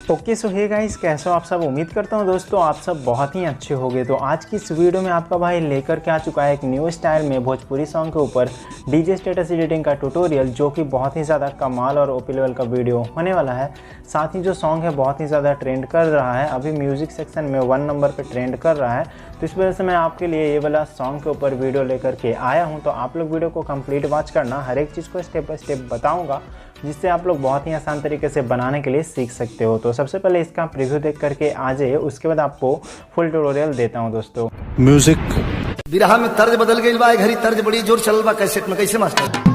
Okay so hey guys, कैसे हो आप सब। उम्मीद करता हूँ दोस्तों आप सब बहुत ही अच्छे होंगे। तो आज की इस वीडियो में आपका भाई लेकर के आ चुका है एक न्यू स्टाइल में भोजपुरी सॉन्ग के ऊपर डीजे स्टेटस एडिटिंग का ट्यूटोरियल, जो कि बहुत ही ज़्यादा कमाल और ओपी लेवल का वीडियो होने वाला है। साथ ही जो सॉन्ग है बहुत ही ज़्यादा ट्रेंड कर रहा है, अभी म्यूज़िक सेक्शन में 1 नंबर पर ट्रेंड कर रहा है। तो इस वजह से मैं आपके लिए ये वाला सॉन्ग के ऊपर वीडियो लेकर के आया हूँ। तो आप लोग वीडियो को कंप्लीट वॉच करना, हर एक चीज़ को स्टेप बाय स्टेप बताऊँगा, जिससे आप लोग बहुत ही आसान तरीके से बनाने के लिए सीख सकते हो। तो सबसे पहले इसका प्रीव्यू देख करके आ जाइए, उसके बाद आपको फुल ट्यूटोरियल देता हूं दोस्तों। म्यूजिक बिरहा में तर्ज बदल गई बा, घड़ी तर्ज बड़ी जोर चल बा, कैसेट में कैसे मास्टर।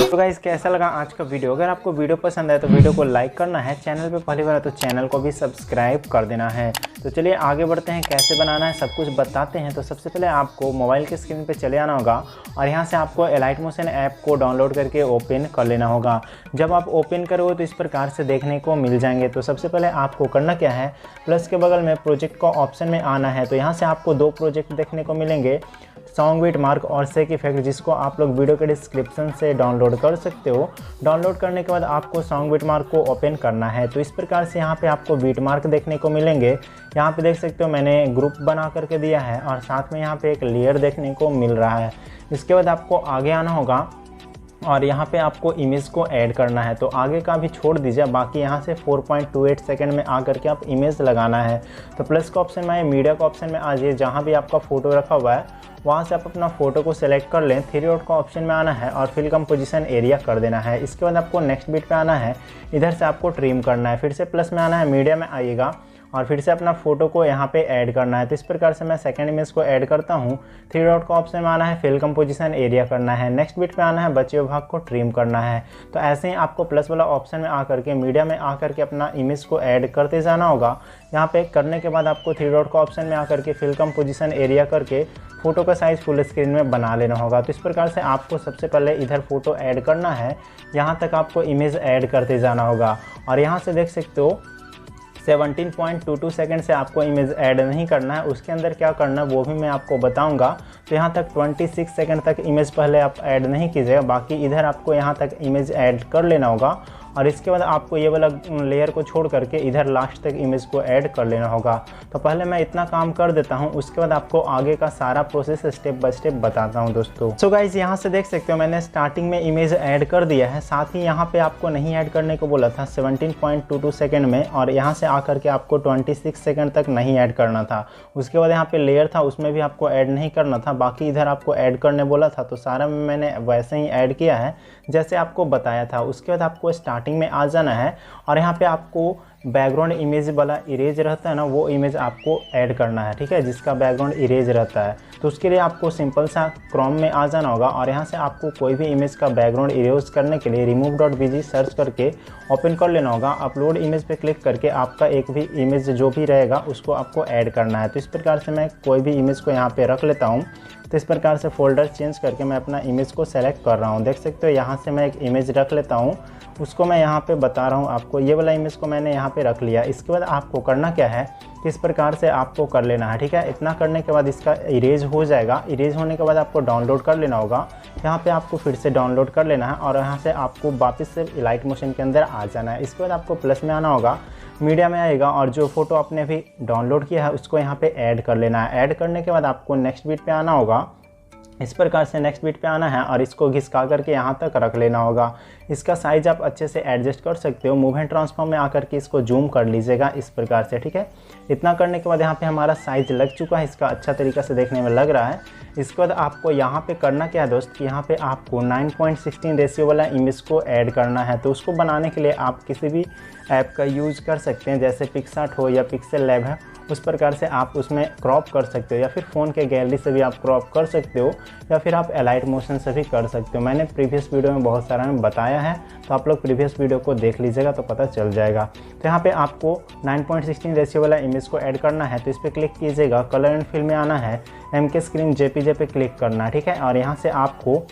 तो गाइस, कैसा लगा आज का वीडियो। अगर आपको वीडियो पसंद आए तो वीडियो को लाइक करना है, चैनल पे पहली बार है तो चैनल को भी सब्सक्राइब कर देना है। तो चलिए आगे बढ़ते हैं, कैसे बनाना है सब कुछ बताते हैं। तो सबसे पहले आपको मोबाइल के स्क्रीन पे चले आना होगा और यहाँ से आपको एलाइट मोशन ऐप को डाउनलोड करके ओपन कर लेना होगा। जब आप ओपन करोगे तो इस प्रकार से देखने को मिल जाएंगे। तो सबसे पहले आपको करना क्या है, प्लस के बगल में प्रोजेक्ट का ऑप्शन में आना है। तो यहाँ से आपको 2 प्रोजेक्ट देखने को मिलेंगे, सॉन्ग बीट मार्क और सेक इफेक्ट, जिसको आप लोग वीडियो के डिस्क्रिप्शन से डाउनलोड कर सकते हो। डाउनलोड करने के बाद आपको सॉन्ग बीट मार्क को ओपन करना है। तो इस प्रकार से यहाँ पे आपको बीट मार्क देखने को मिलेंगे। यहाँ पे देख सकते हो मैंने ग्रुप बना करके दिया है और साथ में यहाँ पे एक लेयर देखने को मिल रहा है। इसके बाद आपको आगे आना होगा और यहाँ पे आपको इमेज को ऐड करना है। तो आगे का भी छोड़ दीजिए, बाकी यहाँ से 4.28 सेकंड में आकर के आप इमेज लगाना है। तो प्लस का ऑप्शन में, मीडिया का ऑप्शन में आ जाइए, जहाँ भी आपका फ़ोटो रखा हुआ है वहाँ से आप अपना फ़ोटो को सिलेक्ट कर लें। 3 डॉट का ऑप्शन में आना है और फिल कंपोजिशन एरिया कर देना है। इसके बाद आपको नेक्स्ट बीट पे आना है, इधर से आपको ट्रिम करना है। फिर से प्लस में आना है, मीडिया में आइएगा और फिर से अपना फ़ोटो को यहाँ पे ऐड करना है। तो इस प्रकार से मैं सेकंड इमेज को ऐड करता हूँ। 3 डॉट का ऑप्शन में आना है, फिल कंपोजिशन एरिया करना है। नेक्स्ट बीट पे आना है, बचे हुए भाग को ट्रिम करना है। तो ऐसे ही आपको प्लस वाला ऑप्शन में आकर के, मीडिया में आकर के अपना इमेज को ऐड करते जाना होगा। यहाँ पे करने के बाद आपको 3 डॉट का ऑप्शन में आकर के फिल कंपोजिशन एरिया करके फ़ोटो का साइज़ फुल स्क्रीन में बना लेना होगा। तो इस प्रकार से आपको सबसे पहले इधर फ़ोटो ऐड करना है, यहाँ तक आपको इमेज ऐड करते जाना होगा। और यहाँ से देख सकते हो 17.22 सेकंड से आपको इमेज ऐड नहीं करना है, उसके अंदर क्या करना है वो भी मैं आपको बताऊंगा। तो यहाँ तक 26 सेकंड तक इमेज पहले आप ऐड नहीं कीजिएगा, बाकी इधर आपको यहाँ तक इमेज ऐड कर लेना होगा। और इसके बाद आपको ये वाला लेयर को छोड़ करके इधर लास्ट तक इमेज को ऐड कर लेना होगा। तो पहले मैं इतना काम कर देता हूँ, उसके बाद आपको आगे का सारा प्रोसेस स्टेप बाय स्टेप बताता हूँ दोस्तों। सो गाइज, यहाँ से देख सकते हो मैंने स्टार्टिंग में इमेज ऐड कर दिया है। साथ ही यहाँ पे आपको नहीं ऐड करने को बोला था 17.22 सेकंड में, और यहाँ से आकर के आपको 26 सेकंड तक नहीं ऐड करना था। उसके बाद यहाँ पे लेयर था, उसमें भी आपको ऐड नहीं करना था, बाकी इधर आपको ऐड करने बोला था। तो सारा मैंने वैसे ही ऐड किया है जैसे आपको बताया था। उसके बाद आपको स्टार्टिंग में आ जाना है और यहाँ पे आपको बैकग्राउंड इमेज वाला इरेज रहता है ना, वो इमेज आपको ऐड करना है, ठीक है, जिसका बैकग्राउंड इरेज रहता है। तो उसके लिए आपको सिंपल सा क्रोम में आ जाना होगा और यहाँ से आपको कोई भी इमेज का बैकग्राउंड इरेज करने के लिए remove.bg सर्च करके ओपन कर लेना होगा। अपलोड इमेज पे क्लिक करके आपका एक भी इमेज जो भी रहेगा उसको आपको ऐड करना है। तो इस प्रकार से मैं कोई भी इमेज को यहाँ पे रख लेता हूँ। तो इस प्रकार से फोल्डर चेंज करके मैं अपना इमेज को सेलेक्ट कर रहा हूँ। देख सकते हो यहाँ से मैं एक इमेज रख लेता हूँ, उसको मैं यहाँ पे बता रहा हूँ आपको। ये वाला इमेज को मैंने यहाँ पे रख लिया। इसके बाद आपको करना क्या है, इस प्रकार से आपको कर लेना है, ठीक है। इतना करने के बाद इसका इरेज हो जाएगा। इरेज होने के बाद आपको डाउनलोड कर लेना होगा। यहाँ पे आपको फिर से डाउनलोड कर लेना है और यहाँ से आपको वापस से लाइट मोशन के अंदर आ जाना है। इसके बाद आपको प्लस में आना होगा, मीडिया में आएगा और जो फोटो आपने अभी डाउनलोड किया है उसको यहाँ पे ऐड कर लेना है। ऐड करने के बाद आपको नेक्स्ट बीट पे आना होगा। इस प्रकार से नेक्स्ट बीट पे आना है और इसको घिसका करके यहाँ तक रख लेना होगा। इसका साइज आप अच्छे से एडजस्ट कर सकते हो। मूव एंड ट्रांसफॉर्म में आकर के इसको जूम कर लीजिएगा इस प्रकार से, ठीक है। इतना करने के बाद यहाँ पे हमारा साइज लग चुका है, इसका अच्छा तरीका से देखने में लग रहा है। इसके बाद आपको यहाँ पे करना क्या है दोस्त, कि यहाँ पे आपको 9.16 रेशियो वाला इमेज को ऐड करना है। तो उसको बनाने के लिए आप किसी भी ऐप का यूज़ कर सकते हैं, जैसे पिक्सार्ट हो या पिक्सेल लैब है, उस प्रकार से आप उसमें क्रॉप कर सकते हो, या फिर फ़ोन के गैलरी से भी आप क्रॉप कर सकते हो, या फिर आप एलाइट मोशन से भी कर सकते हो। मैंने प्रीवियस वीडियो में बहुत सारा बताया है, तो आप लोग प्रीवियस वीडियो को देख लीजिएगा तो पता चल जाएगा। तो यहाँ पे आपको 9:16 रेशियो वाला इमेज को ऐड करना है, तो इस पर क्लिक कीजिएगा, कलर एंड फिल में आना है, MK स्क्रीन JPG पे क्लिक करना है, ठीक है। और यहाँ से आपको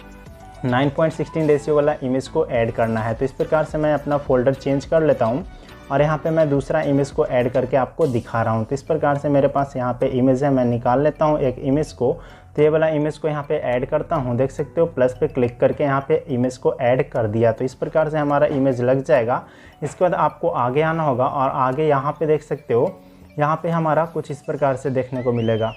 9:16 रेशियो वाला इमेज को ऐड करना है। तो इस प्रकार से मैं अपना फोल्डर चेंज कर लेता हूँ और यहाँ पे मैं दूसरा इमेज को ऐड करके आपको दिखा रहा हूँ। तो इस प्रकार से मेरे पास यहाँ पे इमेज है, मैं निकाल लेता हूँ एक इमेज को। तो ये वाला इमेज को यहाँ पे ऐड करता हूँ, देख सकते हो प्लस पे क्लिक करके यहाँ पे इमेज को ऐड कर दिया। तो इस प्रकार से हमारा इमेज लग जाएगा। इसके बाद आपको आगे आना होगा और आगे यहाँ पे देख सकते हो, यहाँ पे हमारा कुछ इस प्रकार से देखने को मिलेगा।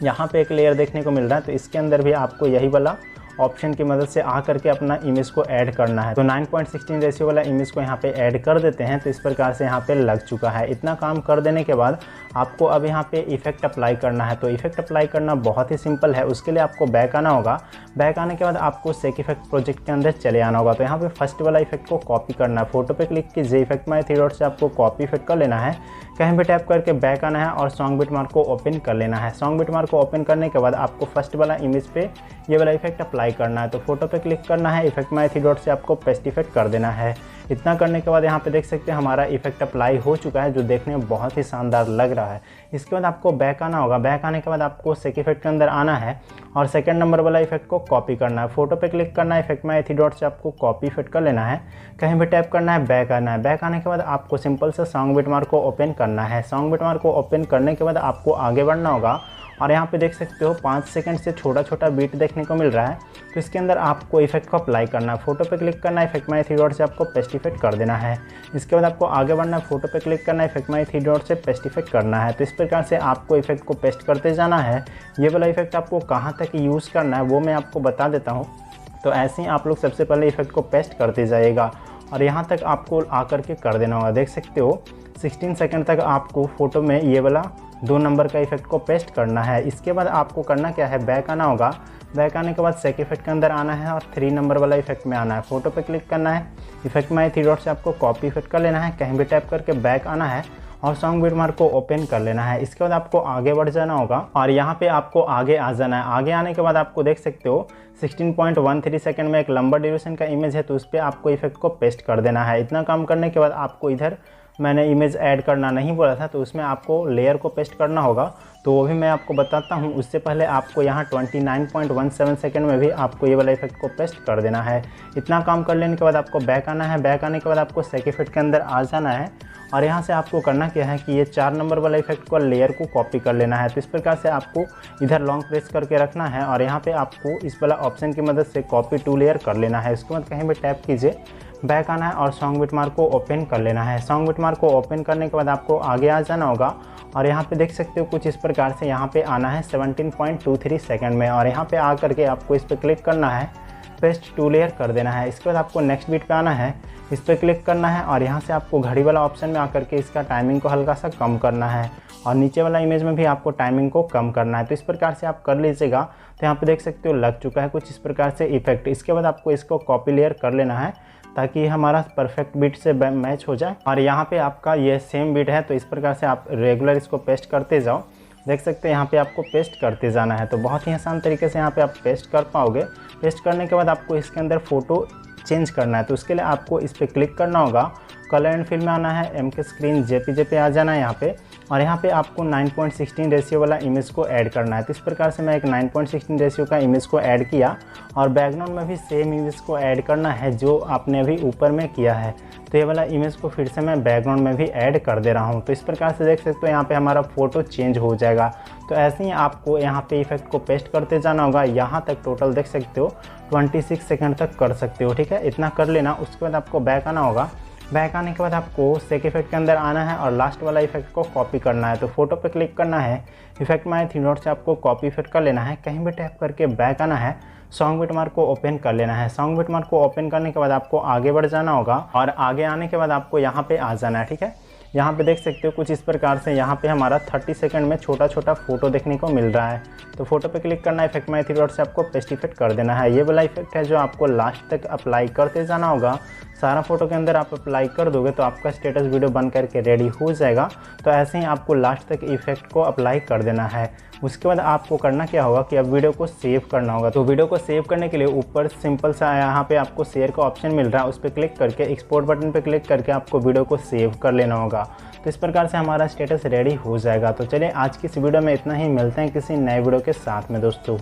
यहाँ पे एक लेयर देखने को मिल रहा है, तो इसके अंदर भी आपको यही वाला ऑप्शन की मदद से आ करके अपना इमेज को ऐड करना है। तो 9:16 रेशियो वाला इमेज को यहाँ पे ऐड कर देते हैं। तो इस प्रकार से यहाँ पे लग चुका है। इतना काम कर देने के बाद आपको अब यहाँ पे इफेक्ट अप्लाई करना है। तो इफेक्ट अप्लाई करना बहुत ही सिंपल है। उसके लिए आपको बैक आना होगा। बैक आने के बाद आपको सेक इफेक्ट प्रोजेक्ट के अंदर चले आना होगा। तो यहाँ पे फर्स्ट वाला इफेक्ट को कॉपी करना है। फोटो पे क्लिक कीजिए, इफेक्ट माय थ्री डॉट से आपको कॉपी इफेक्ट कर लेना है। कहीं भी टैप करके बैक आना है और सॉन्ग बिटमार्क को ओपन कर लेना है। सॉन्ग बिटमार्क को ओपन करने के बाद आपको फर्स्ट वाला इमेज पे ये वाला इफेक्ट अप्लाई करना है। तो फोटो पे क्लिक करना है, इफेक्ट माय थ्री डॉट से आपको पेस्ट इफेक्ट कर देना है। इतना करने के बाद यहाँ पे देख सकते हैं हमारा इफेक्ट अप्लाई हो चुका है, जो देखने में बहुत ही शानदार लग रहा है। इसके बाद आपको बैक आना होगा। बैक आने के बाद आपको सेक इफेक्ट के अंदर आना है और सेकंड नंबर वाला इफेक्ट को कॉपी करना है। फोटो पे क्लिक करना है, इफेक्ट माय थ्री डॉट से आपको कॉपी इफेक्ट कर लेना है। कहीं भी टैप करना है, बैक आना है। बैक आने के बाद आपको सिंपल से सॉन्ग बिटमार्क को ओपन करना है। सॉन्ग बिटमार्क को ओपन करने के बाद आपको आगे बढ़ना होगा और यहाँ पे देख सकते हो 5 सेकंड से छोटा छोटा बीट देखने को मिल रहा है। तो इसके अंदर आपको इफेक्ट को अप्लाई करना है। फोटो पे क्लिक करना है, इफेक्ट माय थ्री डॉट से आपको पेस्ट इफेक्ट कर देना है। इसके बाद आपको आगे बढ़ना है, फोटो पे क्लिक करना है, इफेक्ट माय थ्री डॉट से पेस्ट इफेक्ट करना है। तो इस प्रकार से आपको इफेक्ट को पेस्ट करते जाना है। ये वाला इफेक्ट आपको कहाँ तक यूज़ करना है वो मैं आपको बता देता हूँ। तो ऐसे ही आप लोग सबसे पहले इफेक्ट को पेस्ट करते जाइएगा और यहाँ तक आपको आकर के कर देना होगा। देख सकते हो 16 सेकंड तक आपको फ़ोटो में ये वाला 2 नंबर का इफेक्ट को पेस्ट करना है। इसके बाद आपको करना क्या है, बैक आना होगा। बैक आने के बाद सेक इफेक्ट के अंदर आना है और 3 नंबर वाला इफेक्ट में आना है। फोटो पे क्लिक करना है, इफेक्ट माय थ्री डॉट से आपको कॉपी इफेक्ट कर लेना है। कहीं भी टैप करके बैक आना है और सॉन्ग बिटमार्क को ओपन कर लेना है। इसके बाद आपको आगे बढ़ जाना होगा और यहाँ पे आपको आगे आ जाना है। आगे आने के बाद आपको देख सकते हो 16.13 सेकंड में एक लंबा ड्यूरेशन का इमेज है, तो उस पर आपको इफेक्ट को पेस्ट कर देना है। इतना काम करने के बाद आपको इधर मैंने इमेज ऐड करना नहीं बोला था, तो उसमें आपको लेयर को पेस्ट करना होगा, तो वो भी मैं आपको बताता हूँ। उससे पहले आपको यहाँ 29.17 सेकंड में भी आपको ये वाला इफेक्ट को पेस्ट कर देना है। इतना काम कर लेने के बाद आपको बैक आना है। बैक आने के बाद आपको सेक इफेक्ट के अंदर आ जाना है और यहाँ से आपको करना क्या है कि ये 4 नंबर वाला इफेक्ट को लेयर को कॉपी कर लेना है। तो इस प्रकार से आपको इधर लॉन्ग प्रेस करके रखना है और यहाँ पे आपको इस वाला ऑप्शन की मदद से कॉपी टू लेयर कर लेना है। इसके बाद कहीं भी टैप कीजिए, बैक आना है और सॉन्ग बिटमार्क को ओपन कर लेना है। सॉन्ग बिटमार्क को ओपन करने के बाद आपको आगे आ जाना होगा और यहाँ पे देख सकते हो कुछ इस प्रकार से यहाँ पे आना है 17.23 सेकंड में और यहाँ पे आ करके आपको इस पर क्लिक करना है, पेस्ट टू लेयर कर देना है। इसके बाद आपको नेक्स्ट बीट पे आना है, इस पर क्लिक करना है और यहाँ से आपको घड़ी वाला ऑप्शन में आकर के इसका टाइमिंग को हल्का सा कम करना है और नीचे वाला इमेज में भी आपको टाइमिंग को कम करना है। तो इस प्रकार से आप कर लीजिएगा। तो यहाँ पे देख सकते हो लग चुका है कुछ इस प्रकार से इफेक्ट। इसके बाद आपको इसको कॉपी लेयर कर लेना है ताकि हमारा परफेक्ट बीट से मैच हो जाए और यहाँ पे आपका ये सेम बीट है। तो इस प्रकार से आप रेगुलर इसको पेस्ट करते जाओ। देख सकते हैं यहाँ पे आपको पेस्ट करते जाना है। तो बहुत ही आसान तरीके से यहाँ पे आप पेस्ट कर पाओगे। पेस्ट करने के बाद आपको इसके अंदर फ़ोटो चेंज करना है, तो उसके लिए आपको इस पर क्लिक करना होगा, कलर एंड फिल में आना है, MK स्क्रीन JPG पे आ जाना है यहाँ पे और यहाँ पे आपको 9:16 रेशियो वाला इमेज को ऐड करना है। तो इस प्रकार से मैं एक 9:16 रेशियो का इमेज को ऐड किया और बैकग्राउंड में भी सेम इमेज को ऐड करना है जो आपने अभी ऊपर में किया है। तो ये वाला इमेज को फिर से मैं बैकग्राउंड में भी ऐड कर दे रहा हूँ। तो इस प्रकार से देख सकते हो यहाँ पे हमारा फ़ोटो चेंज हो जाएगा। तो ऐसे ही आपको यहाँ पे इफेक्ट को पेस्ट करते जाना होगा। यहाँ तक टोटल देख सकते हो 26 सेकंड तक कर सकते हो, ठीक है। इतना कर लेना। उसके बाद आपको बैक आना होगा। बैक आने के बाद आपको सेक इफेक्ट के अंदर आना है और लास्ट वाला इफेक्ट को कॉपी करना है। तो फोटो पे क्लिक करना है, इफेक्ट माय थ्री डॉट से आपको कॉपी इफेक्ट कर लेना है। कहीं भी टैप करके बैक आना है, सॉन्ग बिटमार्क को ओपन कर लेना है। सॉन्ग बिटमार्क को ओपन करने के बाद आपको आगे बढ़ जाना होगा और आगे आने के बाद आपको यहाँ पे आ जाना है, ठीक है। यहाँ पे देख सकते हो कुछ इस प्रकार से यहाँ पे हमारा 30 सेकंड में छोटा छोटा फोटो देखने को मिल रहा है। तो फोटो पे क्लिक करना है, इफेक्ट में 3 डॉट से आपको पेस्ट इफेक्ट कर देना है। ये वाला इफेक्ट है जो आपको लास्ट तक अप्लाई करते जाना होगा। सारा फोटो के अंदर आप अप्लाई कर दोगे तो आपका स्टेटस वीडियो बन करके रेडी हो जाएगा। तो ऐसे ही आपको लास्ट तक इफेक्ट को अप्लाई कर देना है। उसके बाद आपको करना क्या होगा कि अब वीडियो को सेव करना होगा। तो वीडियो को सेव करने के लिए ऊपर सिंपल सा यहाँ पे आपको शेयर का ऑप्शन मिल रहा है, उस पर क्लिक करके एक्सपोर्ट बटन पे क्लिक करके आपको वीडियो को सेव कर लेना होगा। तो इस प्रकार से हमारा स्टेटस रेडी हो जाएगा। तो चलिए आज की इस वीडियो में इतना ही, मिलते हैं किसी नए वीडियो के साथ में दोस्तों।